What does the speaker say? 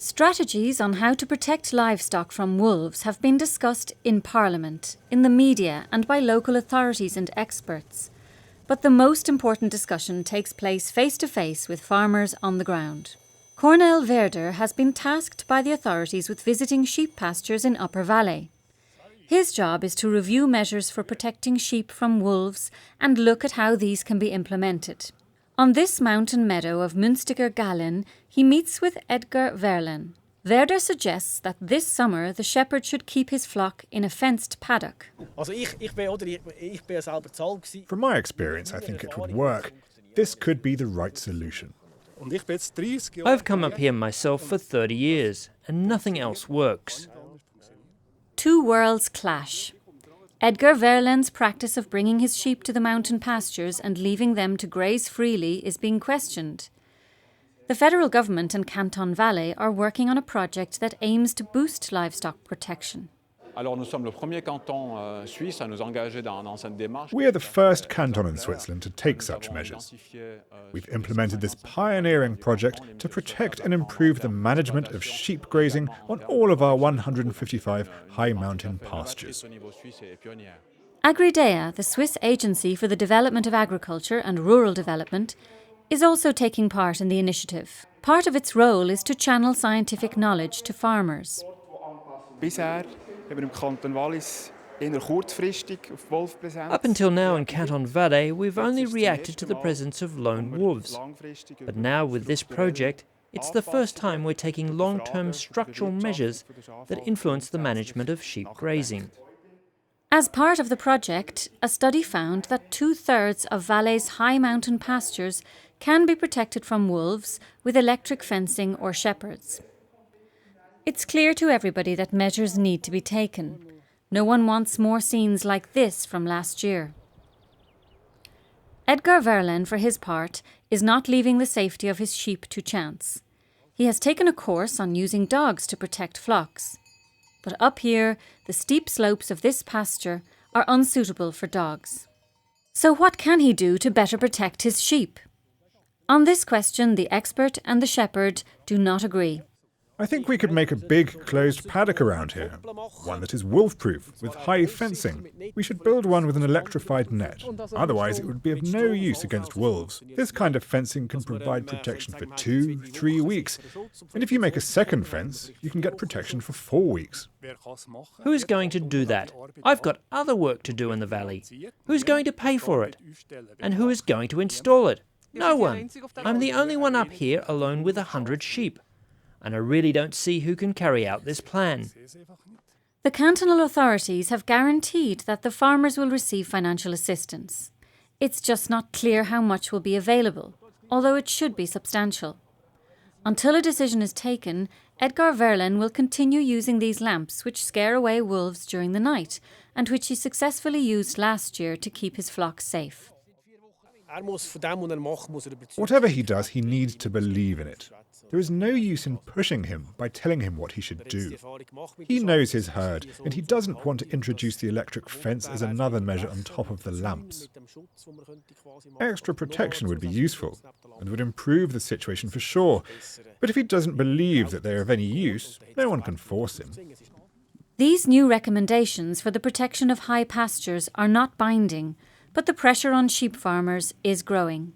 Strategies on how to protect livestock from wolves have been discussed in Parliament, in the media and by local authorities and experts. But the most important discussion takes place face-to-face with farmers on the ground. Cornel Verder has been tasked by the authorities with visiting sheep pastures in Upper Valais. His job is to review measures for protecting sheep from wolves and look at how these can be implemented. On this mountain meadow of Münstiger Gallen, he meets with Edgar Verlen. Verder suggests that this summer the shepherd should keep his flock in a fenced paddock. From my experience, I think it would work. This could be the right solution. I've come up here myself for 30 years, and nothing else works. Two worlds clash. Edgar Verlen's practice of bringing his sheep to the mountain pastures and leaving them to graze freely is being questioned. The federal government and Canton Valais are working on a project that aims to boost livestock protection. We are the first canton in Switzerland to take such measures. We've implemented this pioneering project to protect and improve the management of sheep grazing on all of our 155 high mountain pastures. Agridea, the Swiss Agency for the Development of Agriculture and Rural Development, is also taking part in the initiative. Part of its role is to channel scientific knowledge to farmers. Up until now in Canton Valais, we've only reacted to the presence of lone wolves. But now with this project, it's the first time we're taking long-term structural measures that influence the management of sheep grazing. As part of the project, a study found that 2/3 of Valais' high mountain pastures can be protected from wolves with electric fencing or shepherds. It's clear to everybody that measures need to be taken. No one wants more scenes like this from last year. Edgar Verlen, for his part, is not leaving the safety of his sheep to chance. He has taken a course on using dogs to protect flocks. But up here, the steep slopes of this pasture are unsuitable for dogs. So what can he do to better protect his sheep? On this question, the expert and the shepherd do not agree. I think we could make a big closed paddock around here, one that is wolf-proof, with high fencing. We should build one with an electrified net, otherwise it would be of no use against wolves. This kind of fencing can provide protection for 2-3 weeks, and if you make a second fence, you can get protection for 4 weeks. Who's going to do that? I've got other work to do in the valley. Who's going to pay for it? And who is going to install it? No one. I'm the only one up here alone with 100 sheep. And I really don't see who can carry out this plan. The cantonal authorities have guaranteed that the farmers will receive financial assistance. It's just not clear how much will be available, although it should be substantial. Until a decision is taken, Edgar Verlen will continue using these lamps which scare away wolves during the night and which he successfully used last year to keep his flock safe. Whatever he does, he needs to believe in it. There is no use in pushing him by telling him what he should do. He knows his herd, and he doesn't want to introduce the electric fence as another measure on top of the lamps. Extra protection would be useful, and would improve the situation for sure. But if he doesn't believe that they are of any use, no one can force him. These new recommendations for the protection of high pastures are not binding, but the pressure on sheep farmers is growing.